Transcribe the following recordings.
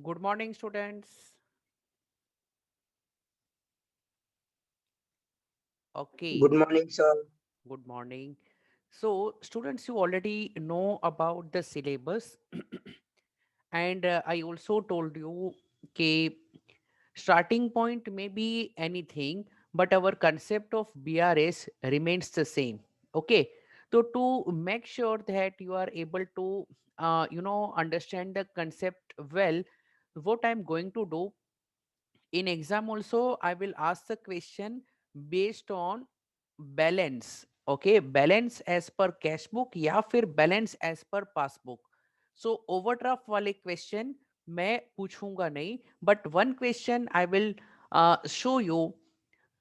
Good morning, students. Good Okay, morning, sir. good morning. So, students, you already know about the syllabus, and I also told you कि starting point may be anything, but our concept of BRS remains the same. Okay, so to make sure that you are able to, understand the concept well, what I'm going to do in exam also I will ask the question based on balance. Okay, balance as per cash book या फिर balance as per passbook. So overdraft वाले question मैं पूछूंगा नहीं, but one question I will show you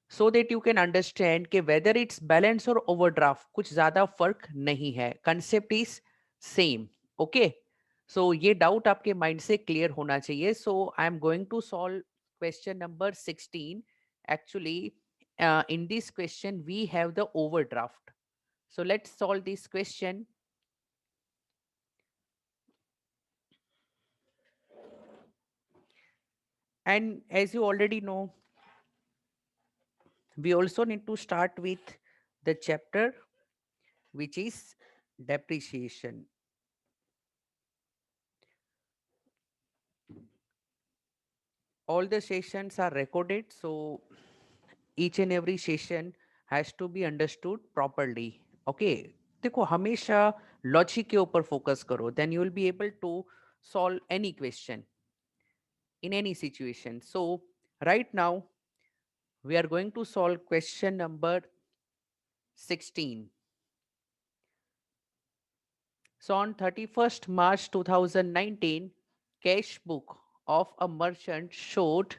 so that you can understand कि whether it's balance or overdraft कुछ ज्यादा फर्क नहीं है, concept is same. Okay, so ये doubt आपके mind से clear होना चाहिए. So I am going to solve question number 16. Actually, in this question we have the overdraft. So let's solve this question. And as you already know, we also need to start with the chapter which is depreciation. All the sessions are recorded, so each and every session has to be understood properly. Okay, देखो हमेशा logic के ऊपर focus करो, then you will be able to solve any question in any situation. So right now we are going to solve question number 16. So on 31st March 2019, cash book of a merchant showed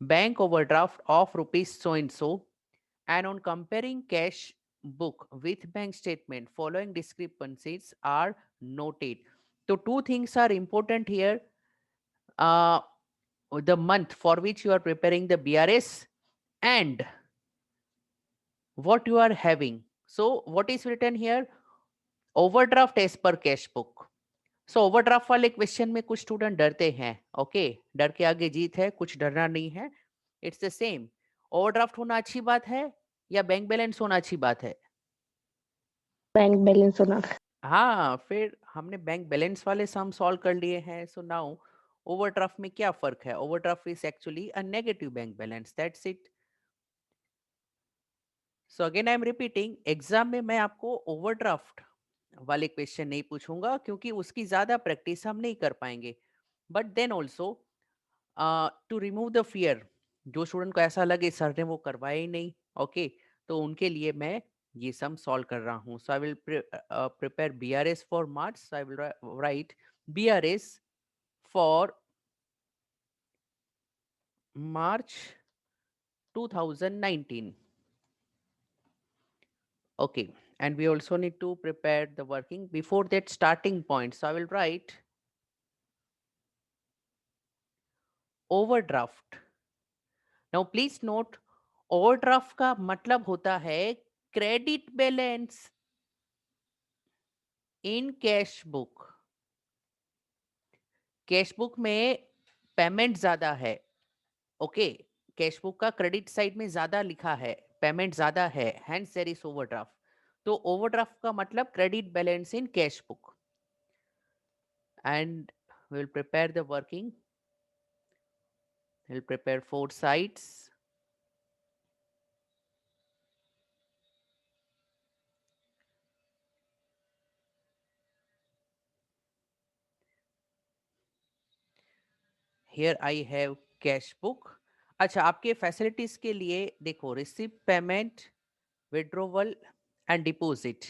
bank overdraft of rupees so and so, and on comparing cash book with bank statement, following discrepancies are noted. So two things are important here. Uh, the month for which you are preparing the BRS and what you are having. So what is written here? Overdraft as per cash book. So overdraft वाले question में कुछ student डरते हैं. Okay, डर के आगे जीत है, कुछ डरना नहीं है. It's the same. ओवरड्राफ्ट होना अच्छी बात है या बैंक बैलेंस होना अच्छी बात है? बैंक बैलेंस होना। हाँ, फिर हमने बैंक बैलेंस वाले सम सॉल्व कर लिए हैं. सो नाउ ओवरड्राफ्ट में क्या फर्क है? Overdraft is actually a negative bank balance, that's it. So again I am repeating, exam में मैं आपको ओवरड्राफ्ट वाले क्वेश्चन नहीं पूछूंगा क्योंकि उसकी ज्यादा प्रैक्टिस हम नहीं कर पाएंगे. But then also to remove the fear, जो स्टूडेंट को ऐसा लगे सर ने वो करवाया ही नहीं, ओके, तो उनके लिए मैं ये सम सॉल्व कर रहा हूँ. So I will prepare BRS for March. I will write BRS for March 2019. Okay, and we also need to prepare the working before that starting point. So I will write overdraft. Now please note, overdraft का मतलब होता है credit balance in cash book. Cash book में payment ज्यादा है. Okay, cash book का credit side में ज्यादा लिखा है, पेमेंट ज्यादा है, हेंस देयर इज ओवरड्राफ्ट. तो ओवरड्राफ्ट का मतलब credit balance in cash book. And will prepare the working. Will prepare four sides. Here I have cash book. अच्छा, आपके फैसिलिटीज के लिए देखो, receive payment, withdrawal and deposit.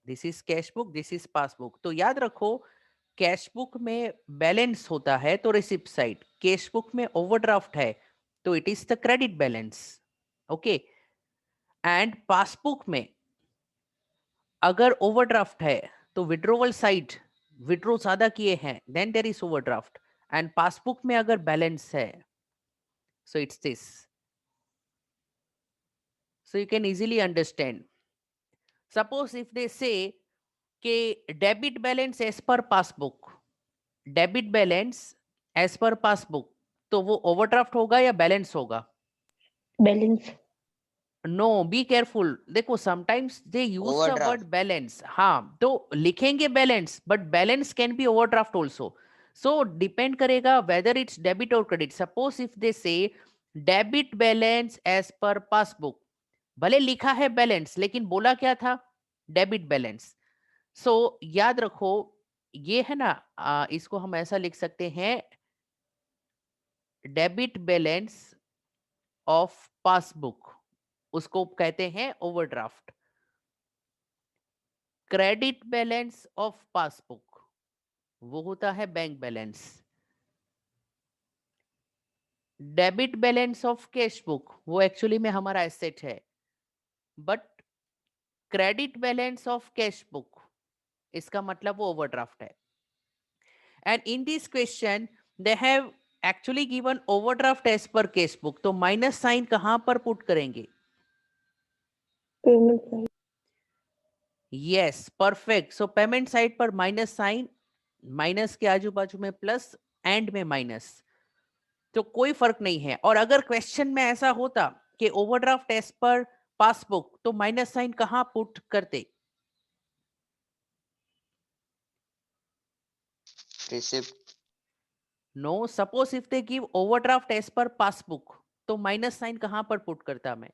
This is cash book, this is passbook. तो याद रखो, cash book में balance होता है तो रिसिप्ट साइड, कैश बुक में ओवरड्राफ्ट है तो it is the credit balance. Okay, and passbook में अगर ओवरड्राफ्ट है तो विड्रोवल साइड, विड्रो ज्यादा किए हैं, then there is overdraft. And passbook में अगर बैलेंस है, so it's this. So you can easily understand. Suppose if they say कि debit balance as per passbook, debit balance as per passbook, तो वो overdraft होगा या बैलेंस होगा? Balance. No, be careful. देखो sometimes they use the word overdraft. Balance, हाँ तो लिखेंगे balance, but balance can be overdraft also. So depend करेगा वेदर इट्स डेबिट और credit. Suppose if they say debit balance as per passbook, भले लिखा है balance लेकिन बोला क्या था? Debit balance. सो याद रखो, ये है ना, इसको हम ऐसा लिख सकते हैं, डेबिट बैलेंस ऑफ पासबुक, उसको कहते हैं overdraft. Credit balance of passbook वो होता है bank balance. Debit balance of cash book वो एक्चुअली में हमारा एसेट है, but credit balance of cash book इसका मतलब वो ओवरड्राफ्ट है। And in this question they have actually given overdraft as per cash book, तो माइनस साइन कहां पर पुट करेंगे? Payment side. Yes, perfect. So payment side पर माइनस साइन, माइनस के आजू बाजू में प्लस, एंड में माइनस, तो कोई फर्क नहीं है। और अगर क्वेश्चन में ऐसा होता कि ओवरड्राफ्ट एज पर पासबुक, तो माइनस साइन कहां पुट करते? Receipt. No, suppose if they give overdraft as per passbook, तो माइनस साइन कहां पर पुट करता मैं?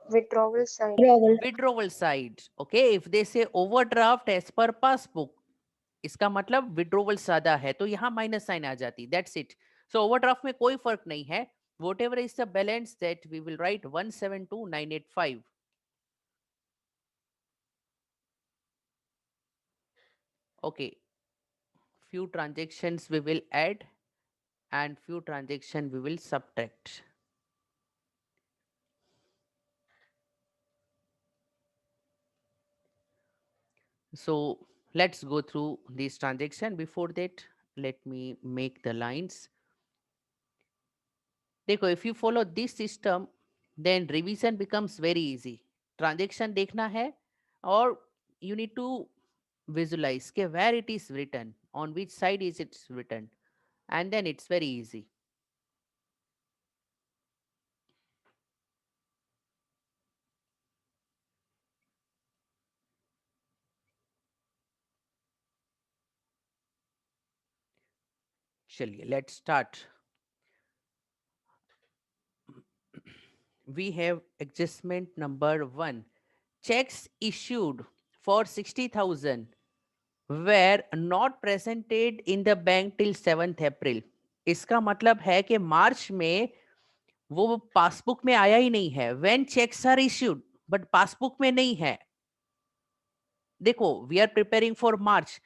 withdrawal side, withdrawal. Withdrawal side. Okay, if they say overdraft as per passbook, इसका मतलब विड्रोवल ज्यादा है, तो यहां माइनस साइन आ जाती। That's it. सो ओवरड्राफ्ट में कोई फर्क नहीं है। whatever is the balance that we will write 172,985. Okay, few transactions we will add and few transaction we will subtract. So let's go through this transaction. Before that, let me make the lines. देखो, if you follow this system, then revision becomes very easy. Transaction देखना है और you need to visualize के where it is written, on which side is it written, and then it's very easy. चलिए, let's start. We have adjustment number 1. Checks issued for 60,000 were not presented in the bank till 7th April. इसका मतलब है कि मार्च में वो passbook में आया ही नहीं है। When checks are issued, but passbook में नहीं है। देखो, we are preparing for March.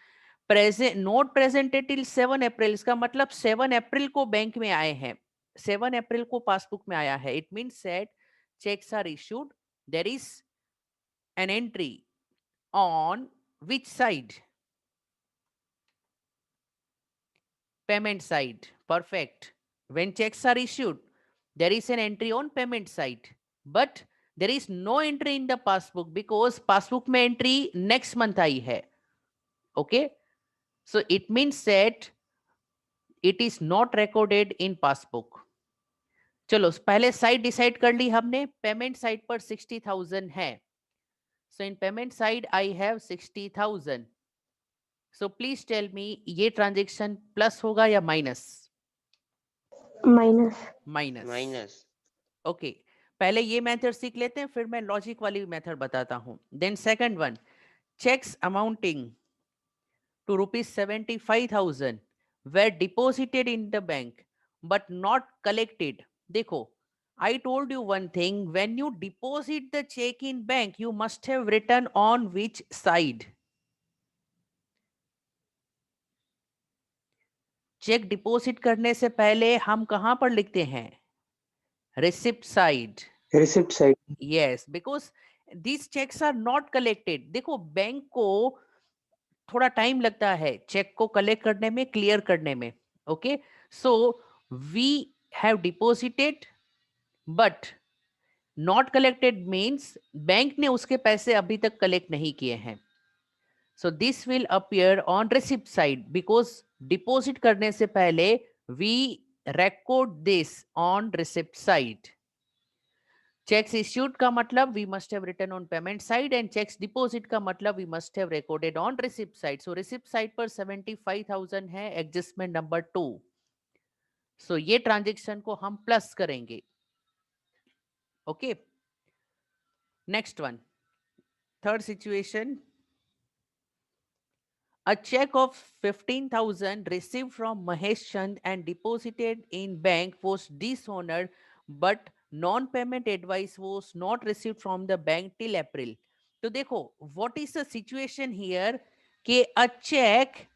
Present note presented till 7 अप्रैल, इसका मतलब 7 अप्रैल को बैंक में आए हैं, 7 अप्रैल को पासबुक में आया है। It means that cheques are issued, there is an entry on which side? Payment side. Perfect. When cheques are issued there is an entry on payment side, but there is no entry in the passbook because passbook में entry next month आई है। Okay, so it means that it is not recorded in passbook. चलो, पहले side decide कर ली हमने। Payment side पर 60,000 है, so in payment side I have 60,000। So please tell me, ये ट्रांजेक्शन प्लस होगा या minus? Minus. Minus. Minus. Okay, पहले ये मेथड सीख लेते हैं, फिर मैं लॉजिक वाली मेथड बताता हूं। Then second one, cheques amounting to rupees 75,000 were deposited in the bank but not collected. देखो, I told you one thing, when you deposit the check in bank, you must have written on which side. Cheque deposit करने से पहले हम कहां पर लिखते हैं? Receipt side. Receipt side. Yes, because these checks are not collected. देखो, bank को थोड़ा टाइम लगता है चेक को कलेक्ट करने में, क्लियर करने में। Okay, so we have deposited but not collected means bank ने उसके पैसे अभी तक कलेक्ट नहीं किए हैं। So this will appear on receipt side because deposit करने से पहले we record this on receipt side. Checks issued का मतलब we must have written on payment side and checks deposit का मतलब we must have recorded on receipt side. So receipt side पर 75,000 है, adjustment number 2. So ये transaction को हम plus करेंगे. Okay. Next one. Third situation. A check of 15,000 received from Mahesh Chand and deposited in bank was dishonored, but non-payment advice was not received from the bank till April. तो देखो, what is the situation here कि a check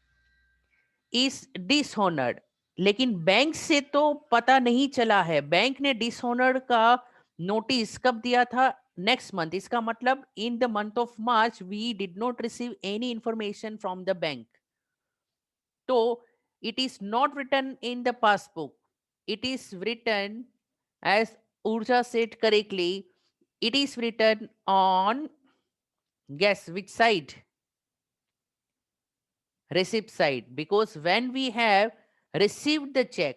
is dishonored, लेकिन bank से तो पता नहीं चला है. बैंक ने डिसऑनर्ड का नोटिस कब दिया था? Next month. इसका मतलब in the month of March we did not receive any information from the bank. तो it is not written in the passbook. It is written, as Urja said correctly, it is written on, guess which side? Receipt side. Because when we have received the check,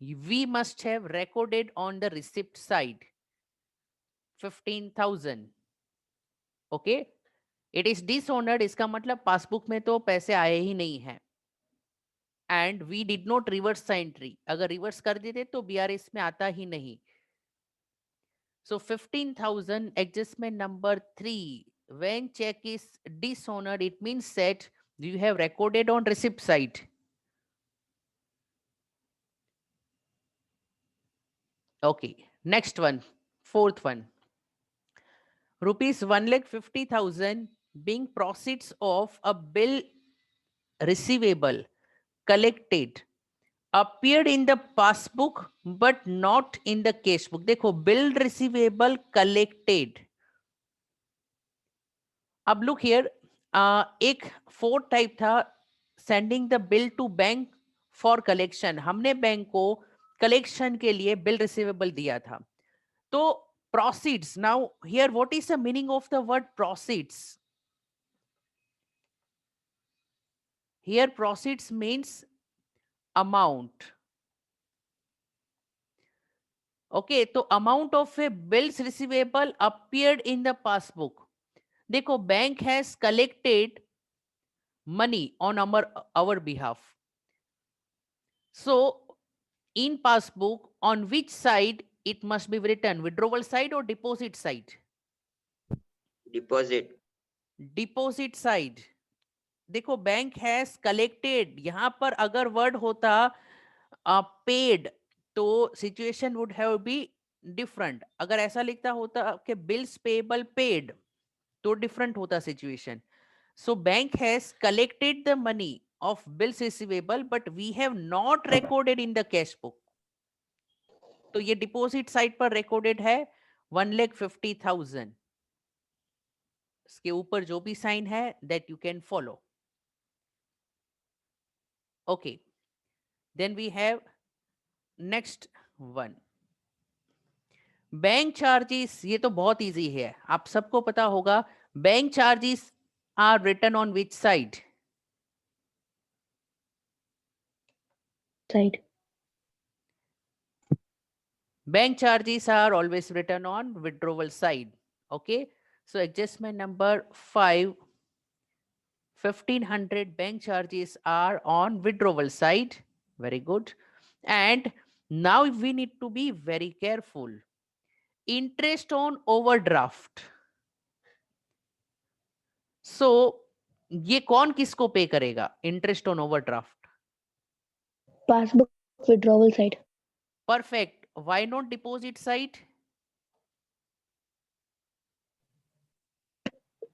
we must have recorded on the receipt side 15,000. Okay. It is dishonored. इसका मतलब passbook में तो पैसे आए ही नहीं है. And we did not reverse the entry. अगर रिवर्स कर देते तो बीआरएस में आता ही नहीं. So 15,000 adjustment number 3. When cheque is dishonoured it means that you have recorded on receipt side. Okay, next one, fourth one. Rupees 1,50,000 being proceeds of a bill receivable collected appeared in the passbook but not in the cash book. देखो, bill receivable collected. अब look here, एक fourth type था sending the bill to bank for collection. हमने bank को collection के लिए bill receivable दिया था. तो proceeds. Now here what is the meaning of the word proceeds? Here proceeds means amount. Okay, तो amount of a bills receivable appeared in the passbook. देखो, bank has collected money on our behalf. So in passbook, on which side it must be written? Withdrawal side or deposit side? Deposit. Deposit side. देखो, bank has collected. यहां पर अगर word होता paid तो situation would have been different. अगर ऐसा लिखता होता कि बिल्स पेबल पेड तो डिफरेंट होता situation. So bank has collected the money of bills receivable but we have not recorded in the cash book. तो ये डिपॉजिट साइड पर रिकॉर्डेड है 1,50,000. इसके ऊपर जो भी साइन है that you can follow. Okay, then we have next one. Bank charges. ये तो बहुत इजी है, आप सबको पता होगा. Bank charges are written on which side? Side. Bank charges are always written on withdrawal side. Okay, so adjustment number 5, 1,500 bank charges are on withdrawal side. Very good. And now we need to be very careful. Interest on overdraft. So ये कौन किसको pay करेगा? Interest on overdraft. Passbook withdrawal side. Perfect. Why not deposit side?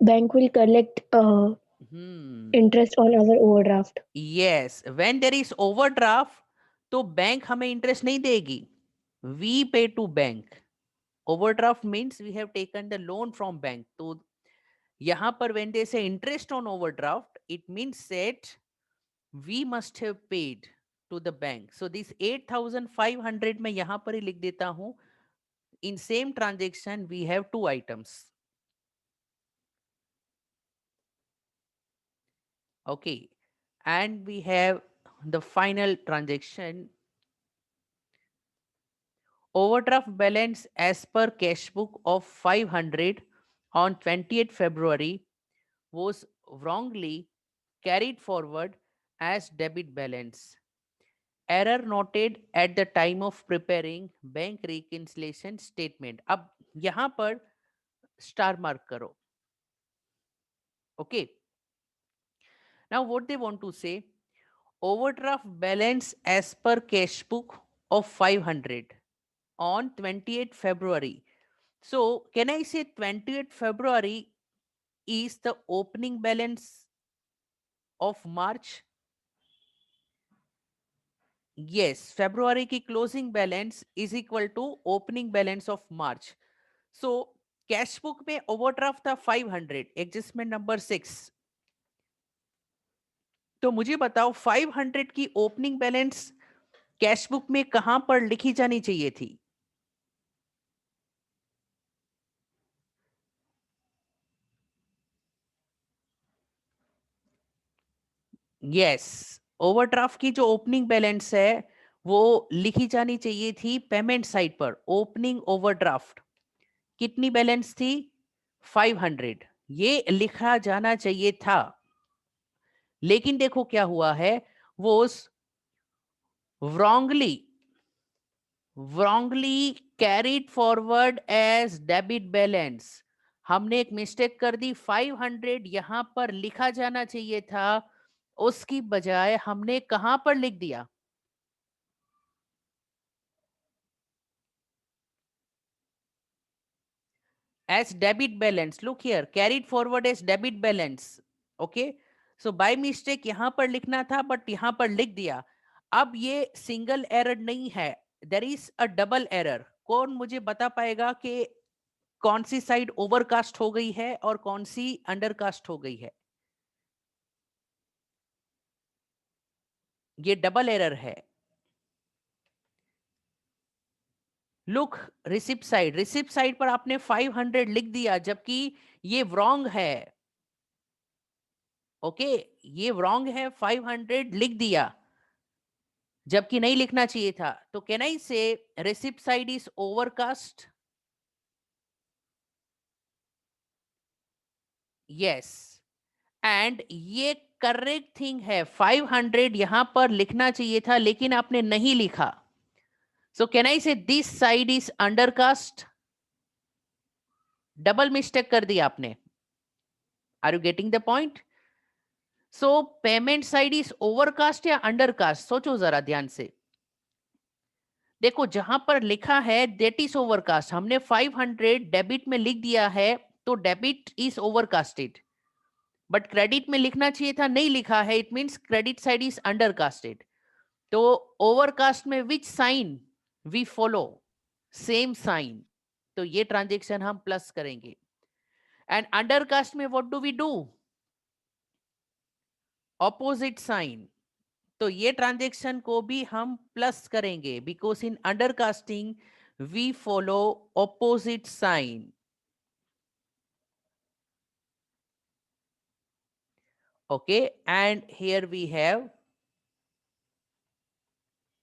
Bank will collect interest on our overdraft. Yes, when there is overdraft तो bank हमें interest नहीं देगी. We pay to bank. Overdraft means we have taken the loan from bank. तो यहां पर when they say interest on overdraft it means that we must have paid to the bank. So this 8,500 मैं यहां पर ही लिख देता हूं. In same transaction we have two items. Okay, and we have the final transaction. Overdraft balance as per cash book of 500 on 28th February was wrongly carried forward as debit balance. Error noted at the time of preparing bank reconciliation statement. अब यहां पर star mark करो. Okay. Now what they want to say, overdraft balance as per cash book of 500 on 28th February. So can I say 28th February is the opening balance of March? Yes, February की closing balance is equal to opening balance of March. So cash book में overdraft था 500, adjustment number 6. तो मुझे बताओ 500 की opening balance cash book में कहां पर लिखी जानी चाहिए थी? यस, ओवरड्राफ्ट की जो ओपनिंग बैलेंस है वो लिखी जानी चाहिए थी पेमेंट साइड पर. ओपनिंग ओवरड्राफ्ट कितनी बैलेंस थी? 500. ये लिखा जाना चाहिए था. लेकिन देखो क्या हुआ है, वो wrongly carried forward as debit balance. हमने एक मिस्टेक कर दी. 500 यहां पर लिखा जाना चाहिए था, उसकी बजाय हमने कहां पर लिख दिया? as debit balance. Look here, carried forward as debit balance. Okay, so by mistake यहां पर लिखना था बट यहां पर लिख दिया. अब ये सिंगल एरर नहीं है, there is a double error. कौन मुझे बता पाएगा कि कौन सी साइड ओवरकास्ट हो गई है और कौन सी अंडरकास्ट हो गई है? ये डबल एरर है. लुक, रिसिप्ट साइड पर आपने 500 लिख दिया जबकि ये रॉन्ग है. ओके, ये रॉन्ग है. 500 लिख दिया जबकि नहीं लिखना चाहिए था. तो कैन आई से receipt side is overcast? Yes, and ये करेक्ट थिंग है. 500 यहां पर लिखना चाहिए था लेकिन आपने नहीं लिखा. सो can I say this side is undercast? Double mistake कर दी आपने. Are you getting the point? So payment side is overcast या अंडरकास्ट? सोचो जरा ध्यान से. देखो जहां पर लिखा है डेट इज ओवरकास्ट, हमने 500 डेबिट में लिख दिया है तो debit is overcasted. But credit में लिखना चाहिए था, नहीं लिखा है, it means credit side is undercasted. तो ओवरकास्ट में which sign we follow? Same sign. तो ये ट्रांजेक्शन हम प्लस करेंगे. एंड अंडरकास्ट में what do we do? Opposite sign. तो ये ट्रांजेक्शन को भी हम प्लस करेंगे because in undercasting we follow opposite sign. Okay, and here we have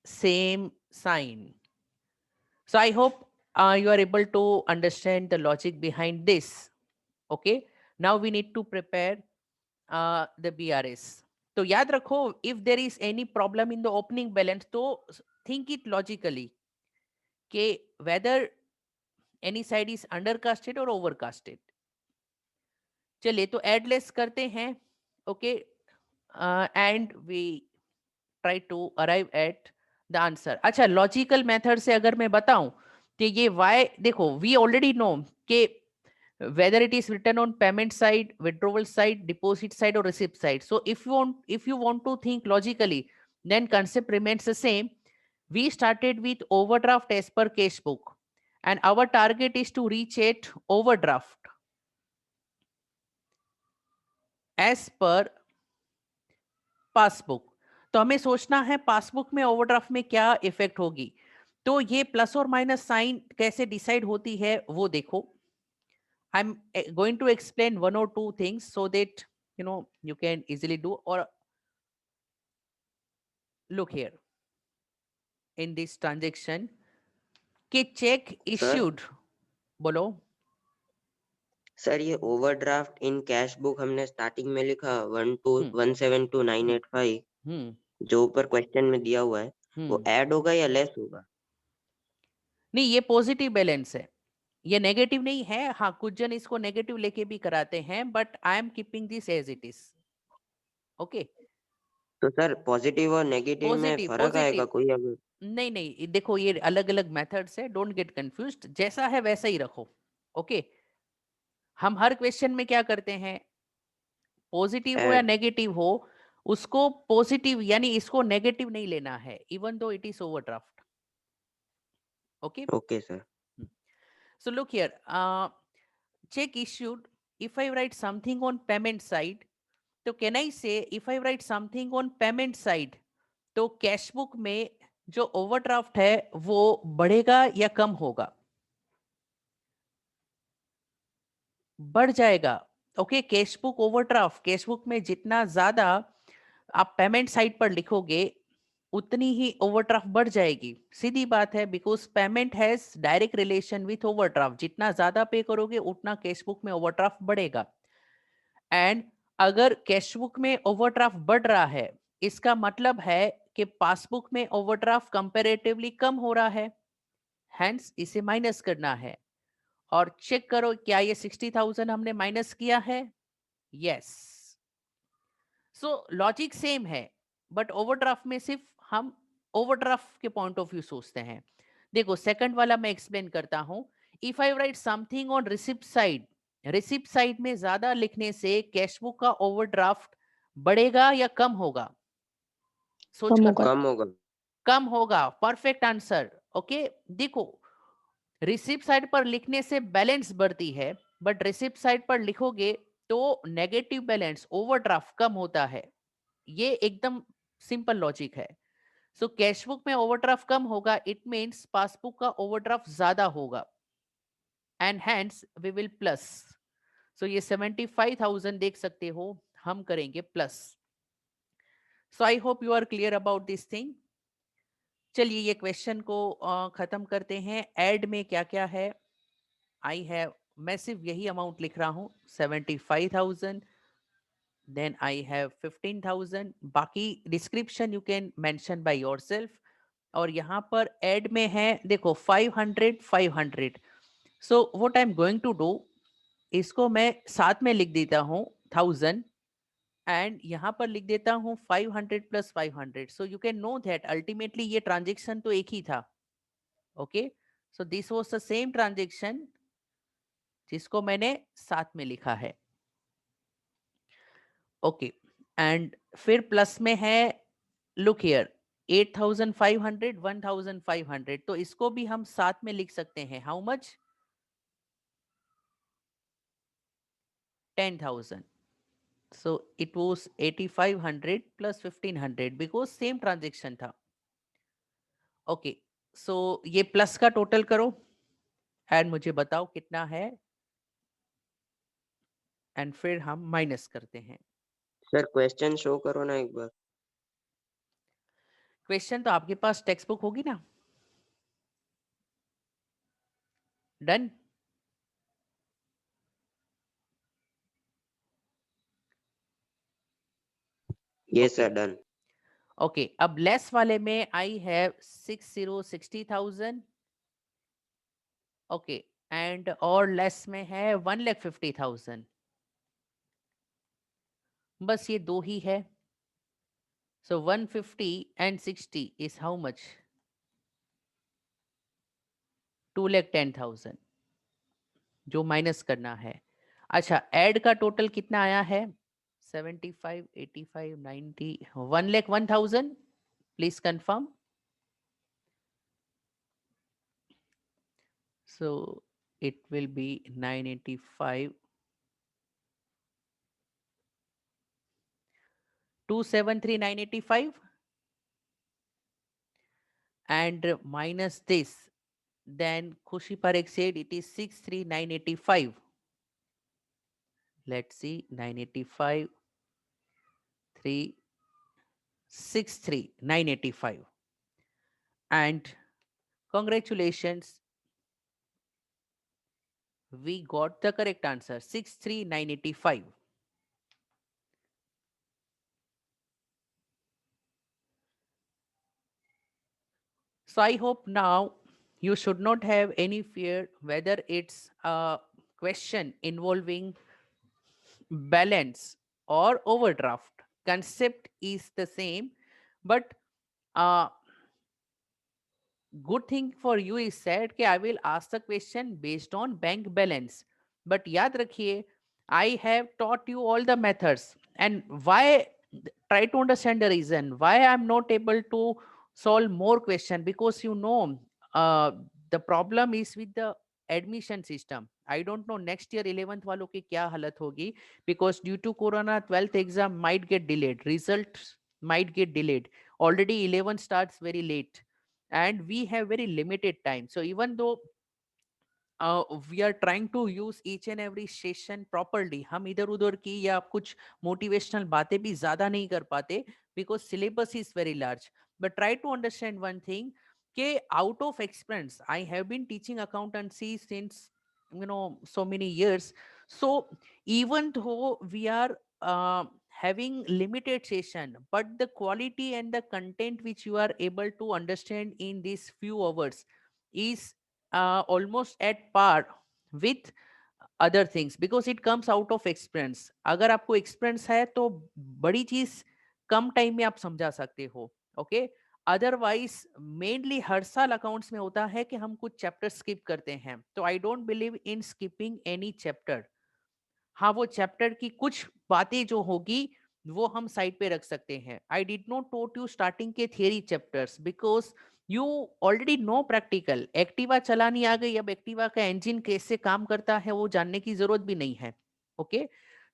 same sign. So I hope you are able to understand the logic behind this. Okay, now we need to prepare the BRS. तो याद रखो, if there is any problem in the opening balance, तो think it logically कि whether any side is undercasted or overcasted. चलिए तो add less करते हैं. Okay, and we try to arrive at the answer. अच्छा, लॉजिकल मेथड से अगर मैं बताऊं तो ये y, देखो वी ऑलरेडी नो कि whether it is written on payment side, withdrawal side, deposit side or receipt side. So if you want to think logically, then concept remains the same. We started with overdraft as per cash book and our target is to reach it overdraft as per passbook. तो हमें सोचना है passbook में overdraft में क्या effect होगी. तो ये प्लस और माइनस साइन कैसे डिसाइड होती है वो देखो. I am going to explain one और two things so that you can easily do. Or look here in this transaction कि चेक सर इश्यूड, बोलो। सर ये ओवरड्राफ्ट इन कैश बुक हमने स्टार्टिंग में लिखा 1272985 हम्म जो ऊपर क्वेश्चन में दिया हुआ है वो ऐड होगा या लेस होगा? नहीं, ये पॉजिटिव बैलेंस है, ये नेगेटिव नहीं है। हाँ, कुछ जन इसको नेगेटिव लेके भी कराते हैं, but I am keeping this as it is. Okay, तो सर पॉजिटिव और नेगेटिव में पॉजिटिव फर्क आएगा पॉजिटिव कोई अगर? नहीं नहीं, देखो ये अलग अलग मेथड्स है, डोंट गेट कंफ्यूज्ड, जैसा है वैसा ही रखो। ओके, हम हर क्वेश्चन में क्या करते हैं, पॉजिटिव हो या ऐड। नेगेटिव हो, उसको पॉजिटिव यानी इसको नेगेटिव नहीं लेना है, even though it is overdraft. Okay, okay sir. so look here, check issued, if I write something on payment side, तो can I say if I write something on payment side, तो cash book में जो overdraft है वो बढ़ेगा या कम होगा? बढ़ जाएगा। Okay, cash book overdraft, cash book में जितना ज्यादा आप पेमेंट साइड पर लिखोगे उतनी ही ओवरड्राफ्ट बढ़ जाएगी, सीधी बात है, because payment has direct relation with overdraft, जितना ज्यादा पे करोगे उतना कैश बुक में ओवरड्राफ्ट बढ़ेगा। एंड अगर कैश बुक में ओवरड्राफ्ट बढ़ रहा है, इसका मतलब है कि पासबुक में ओवरड्राफ्ट कंपैरेटिवली कम हो रहा है, हैंस इसे माइनस करना है। और चेक करो क्या ये 60,000 हमने माइनस किया है? यस। सो लॉजिक सेम है, बट ओवरड्राफ्ट में सिर्फ हम ओवरड्राफ्ट के पॉइंट ऑफ व्यू सोचते हैं। देखो सेकंड वाला मैं एक्सप्लेन करता हूं। If I right something on receipt side, receipt side में ज्यादा लिखने से कैश बुक का ओवरड्राफ्ट बढ़ेगा या कम होगा? सोच कम कर होगा। बताओ। कम होगा। कम होगा, परफेक्ट आंसर। ओके, देखो रिसिप्ट साइड पर लिखने से बैलेंस बढ़ती है, बट रिसिप्ट साइड पर लिखोगे तो नेगेटिव बैलेंस ओवरड्राफ्ट कम होता है। ये एकदम सिंपल लॉजिक है। सो कैश बुक में ओवरड्राफ्ट कम होगा, इट मींस पासबुक का ओवरड्राफ्ट ज्यादा होगा, and hence we will plus. So ये 75,000 देख सकते हो, हम करेंगे plus. So I hope you are clear about this thing. चलिए ये क्वेश्चन को खत्म करते हैं। ऐड में क्या क्या है? आई हैव, मैं सिर्फ यही अमाउंट लिख रहा हूं, 75,000, देन आई हैव 15,000, बाकी description you can mention by yourself. और यहाँ पर ऐड में है देखो 500 500। So what I am going to do, इसको मैं साथ में लिख देता हूँ 1000, एंड यहाँ पर लिख देता हूँ 500 plus 500। So you can know that ultimately ये ट्रांजेक्शन तो एक ही था। Okay, so this was the same transaction जिसको मैंने साथ में लिखा है। ओके, एंड फिर प्लस में है, लुक हियर, 8,500 1,500, तो इसको भी हम साथ में लिख सकते हैं। How much? 10,000। So it was 8,500 plus 1,500 because same transaction था। ओके, सो ये प्लस का टोटल करो एंड मुझे बताओ कितना है, एंड फिर हम माइनस करते हैं। सर क्वेश्चन शो करो ना एक बार। क्वेश्चन तो आपके पास टेक्स्ट बुक होगी ना? डन। ये ओके सर डन। ओके, अब लेस वाले में आई हैव 60,000। ओके, एंड और लेस में है 1,50,000। बस ये दो ही है। सो 150 एंड 60 इज हाउ मच? 2,10,000 जो माइनस करना है। अच्छा, ऐड का टोटल कितना आया है? 75 85 90 1,01,000। Please confirm. So it will be 985 273,985 and minus this, then Khushi Parekh said it is 63,985. Let's see, 985 985. And congratulations, we got the correct answer, 63985. So I hope now you should not have any fear whether it's a question involving balance or overdraft. Concept is the same, but uh, good thing for you is said कि I will ask the question based on bank balance. But याद रखिए, I have taught you all the methods and why. Try to understand the reason why I'm not able to solve more question, because uh, the problem is with the admission system. I don't know next year 11th वालों की क्या हालत होगी, because due to corona 12th exam might get delayed, results might get delayed. Already 11 starts very late and we have very limited time. So even though we are trying to use each and every session properly, हम इधर उधर की या कुछ motivational बातें भी ज्यादा नहीं कर पाते, because syllabus is very large. But try to understand one thing, कि out of experience I have been teaching accountancy since so many years. So even though we are having limited session, but the quality and the content which you are able to understand in these few hours is almost at par with other things, because it comes out of experience. अगर आपको experience है तो बड़ी चीज कम time में आप समझा सकते हो. ओके, अदरवाइज मेनली हर साल अकाउंट्स में होता है कि हम कुछ चैप्टर स्किप करते हैं. तो I don't believe in skipping any chapter. हाँ, वो चैप्टर की कुछ बातें जो होगी वो हम साइड पे रख सकते हैं. I did not taught you starting के theory chapters, because you already know practical. Activa चलानी आ गई, अब एक्टिवा का इंजन कैसे काम करता है वो जानने की जरूरत भी नहीं है. ओके,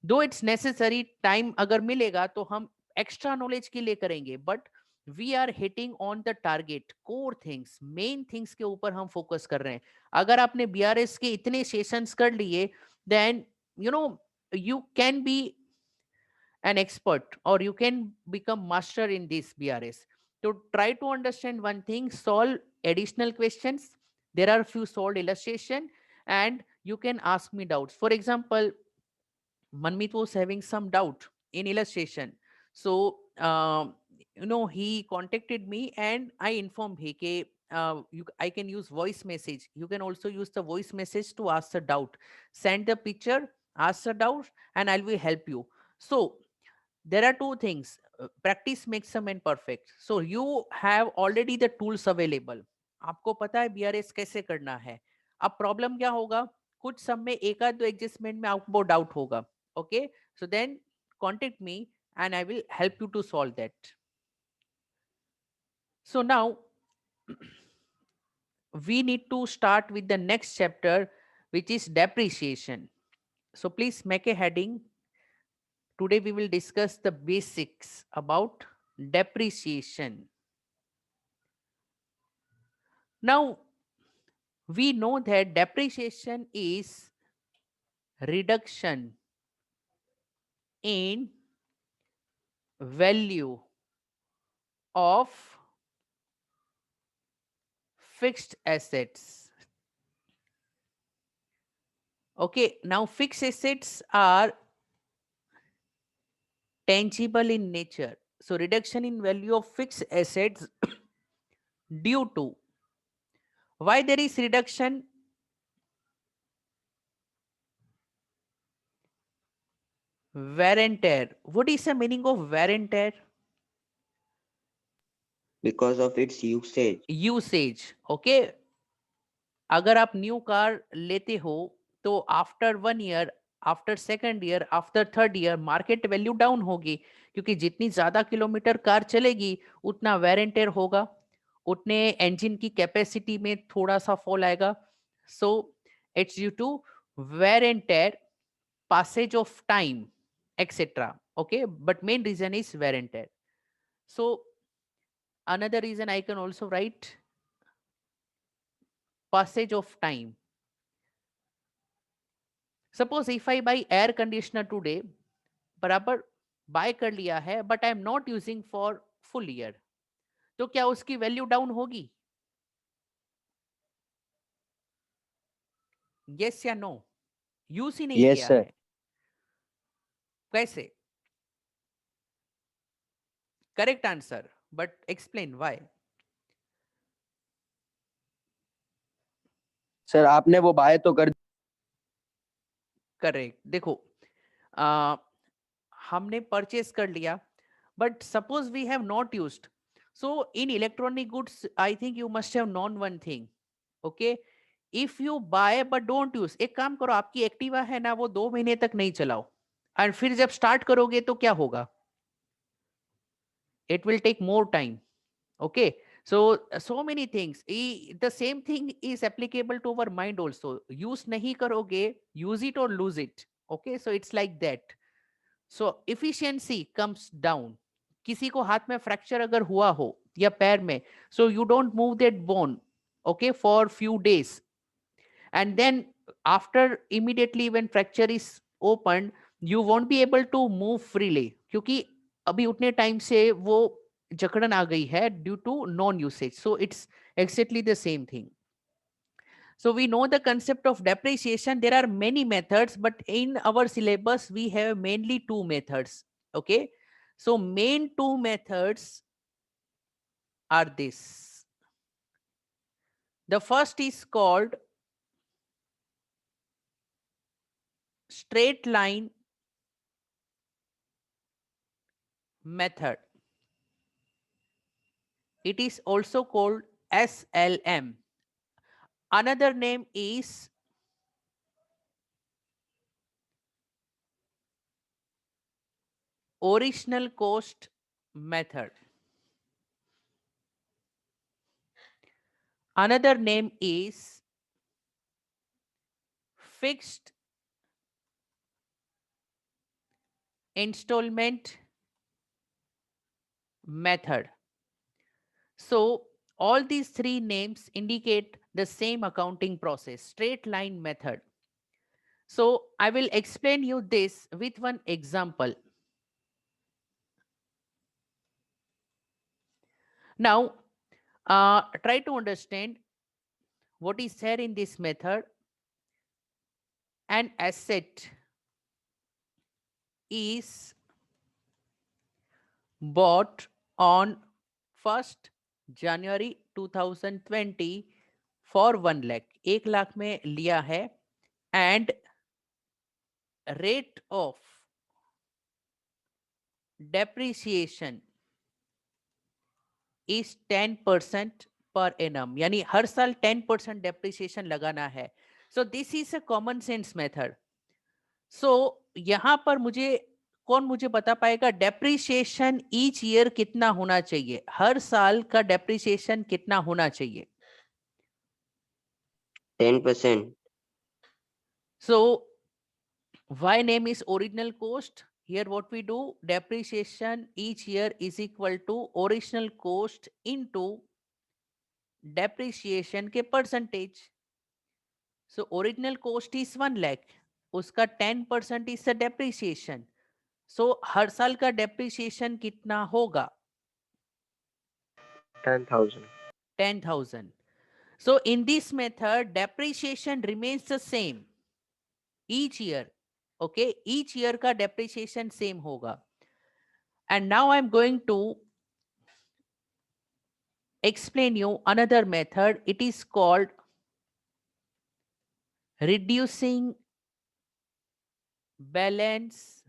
दो इट्स नेसेसरी, टाइम अगर मिलेगा तो हम एक्स्ट्रा नॉलेज के लिए करेंगे, but we are hitting on the target, core things, main things के ऊपर हम फोकस कर रहे हैं. अगर आपने बीआरएस के इतने सेशंस कर लिए, then you can be an expert or you can become master in this BRS. So try to understand one thing, solve additional questions. There are few solved illustration and you can ask me doubts. For example, Manmeet was having some doubt in illustration. So, he contacted me and I informed him that I can use voice message. You can also use the voice message to ask the doubt. Send the picture, ask the doubt, and I will help you. So, there are two things. Practice makes a man perfect. So, you have already the tools available. आपको पता है BRS कैसे करना है. अब problem क्या होगा, कुछ सब में एक आध दो एडजस्टमेंट में आपको डाउट होगा. Okay, so then contact me and I will help you to solve that. So now we need to start with the next chapter, which is depreciation. So please make a heading. Today we will discuss the basics about depreciation. Now we know that depreciation is reduction in value of fixed assets. Okay, now fixed assets are tangible in nature. So reduction in value of fixed assets due to, why there is reduction? Wear and tear. What is the meaning of wear and tear? because of its usage. Usage. Okay, अगर आप new car लेते हो तो after 1 year, after second year, after third year market value down होगी, क्योंकि जितनी ज्यादा kilometre car चलेगी उतना वेयर एंड टेयर होगा, उतने इंजन की कैपेसिटी में थोड़ा सा फॉल आएगा. So it's due to wear and tear, passage of time, etc. Okay, but main reason is wear and tear. So another reason I can also write passage of time. Suppose if I buy air conditioner today, बराबर bye कर लिया है but I am not using for full year, तो क्या उसकी value down होगी? Yes या no? Use ही नहीं यस किया सर। है, कैसे? Correct answer, but explain why. Sir आपने वो बाय तो कर। करेक्ट। देखो, आ, हमने परचेस कर लिया but suppose we have not used, so in electronic goods I think you must have known one thing, okay, if you buy but don't use, एक काम करो, आपकी एक्टिवा है ना, वो 2 महीने तक नहीं चलाओ, एंड फिर जब स्टार्ट करोगे तो क्या होगा? It will take more time, okay, so many things, the same thing is applicable to our mind also. Use nahi karoge, use it or lose it, okay, so it's like that. So efficiency comes down. किसी को हाथ में fracture अगर हुआ हो या पैर में, so you don't move that bone, okay, for few days, and then after immediately when fracture is opened, you won't be able to move freely, क्योंकि अभी उतने टाइम से वो जकड़न आ गई है due to non usage, so it's exactly the same thing. So we know the concept of depreciation. There are many methods, but in our syllabus we have mainly two methods, okay. So main two methods are this. The first is called straight line method. It is also called SLM. Another name is original cost method. Another name is fixed installment method. So all these three names indicate the same accounting process, straight line method. So I will explain you this with one example. Now, try to understand what is there in this method. An asset is bought on 1st January 2020 for 1 lakh, 1 lakh में लिया है, and rate of depreciation is 10% per annum, यानी हर साल 10% depreciation लगाना है. So this is a common sense method. So यहां पर कौन मुझे बता पाएगा डेप्रिसिएशन ईच ईयर कितना होना चाहिए, हर साल का डेप्रिसिएशन कितना होना चाहिए? 10%. So why name is original cost? Here what we do, depreciation each year is equal to original cost into depreciation के percentage. So original cost is 1 lakh, उसका 10% is the depreciation. So हर साल का depreciation कितना होगा? 10,000. 10,000. So in this method, depreciation remains the same each year. Okay, each year का depreciation same होगा. And now I'm going to explain you another method. It is called reducing balance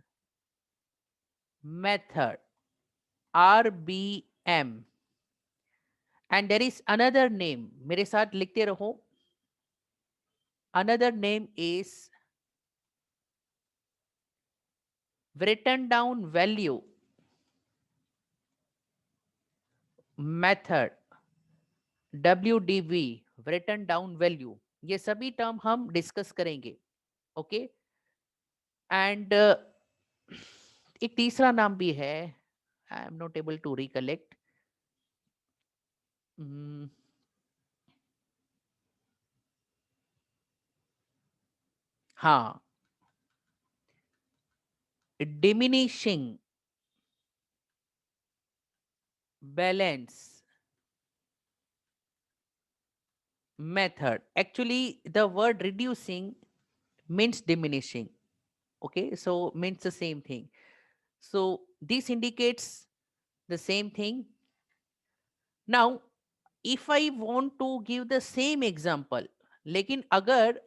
method, RBM. And there is another name. मेरे साथ लिखते रहो. Another name is written down value method, WDV, written down value. ये सभी term हम discuss करेंगे, okay. And एक तीसरा नाम भी है, I am not able to recollect. हाँ, diminishing balance method. Actually, the word reducing means diminishing. Okay, so means the same thing. So this indicates the same thing. Now, if I want to give the same example, लेकिन अगर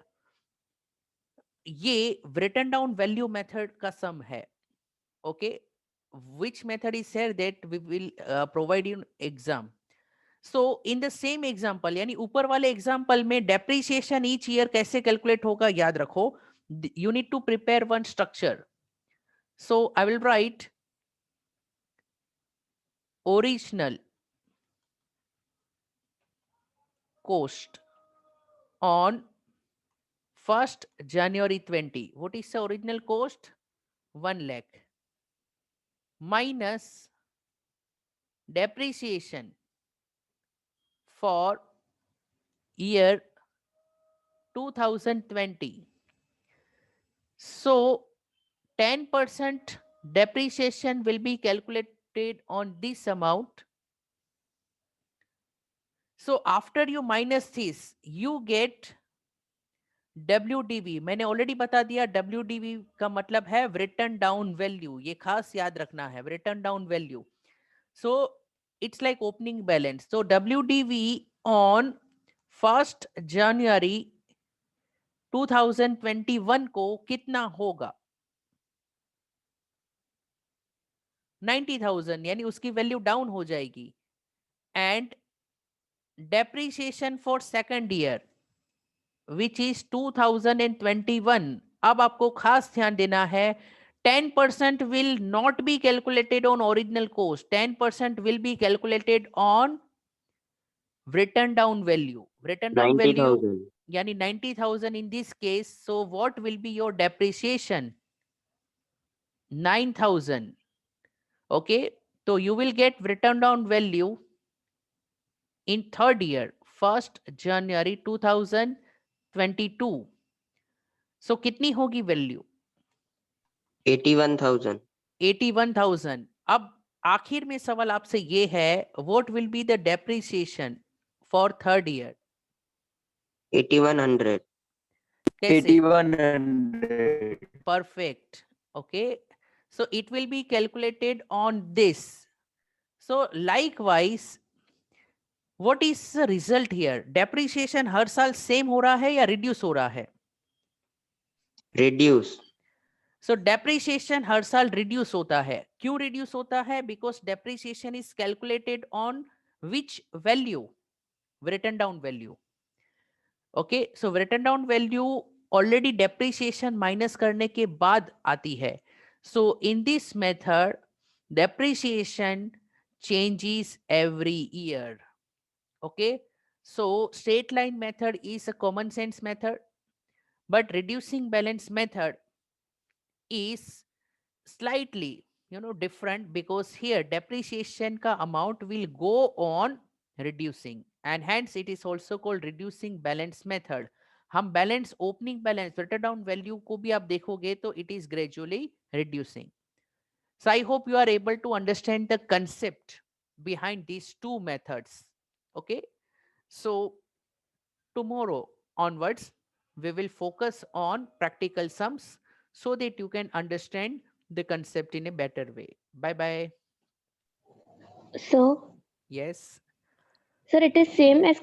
ये written down value method का sum है, okay, which method is said that we will provide you exam. So in the same example, यानी ऊपर वाले example में depreciation each year कैसे calculate होगा याद रखो. You need to prepare one structure. So I will write original cost on 1st January 20. What is the original cost? 1 lakh minus depreciation for year 2020. So 10% depreciation will be calculated on this amount. So after you minus this, you get WDV. मैंने already बता दिया WDV का मतलब है written down value. ये खास याद रखना है, written down value. So it's like opening balance. So WDV on 1st January 2021 को कितना होगा? 90,000, यानी उसकी वैल्यू डाउन हो जाएगी. And depreciation for second year which is 2021. अब आपको खास ध्यान देना है, 10% will not be calculated on original cost. 10% will be calculated on written down value. Written down value 90,000. yani 90,000 in this case. So what will be your depreciation? 9,000. Okay, so you will get written down value in third year, 1st January 2022. So कितनी होगी value? 81,000. 81,000. अब आखिर में सवाल आपसे ये है, what will be the depreciation for third year? 8100. कैसे? 8100. Perfect. Okay, so it will be calculated on this. So likewise, what is the result here? Depreciation हर साल same हो रहा है या reduce हो रहा है? Reduce. So depreciation हर साल reduce होता है. क्यों reduce होता है? Because depreciation is calculated on which value? Written down value. Okay, so written down value already depreciation minus करने के बाद आती है. So in this method, depreciation changes every year. Okay, so straight line method is a common sense method, but reducing balance method is slightly different, because here depreciation ka amount will go on reducing, and hence it is also called reducing balance method. हम balance opening balance written down value को भी आप देखोगे तो it is gradually reducing. So I hope you are able to understand the concept behind these two methods. Okay, so tomorrow onwards we will focus on practical sums so that you can understand the concept in a better way. Bye bye. So, Yes. sir, it is same as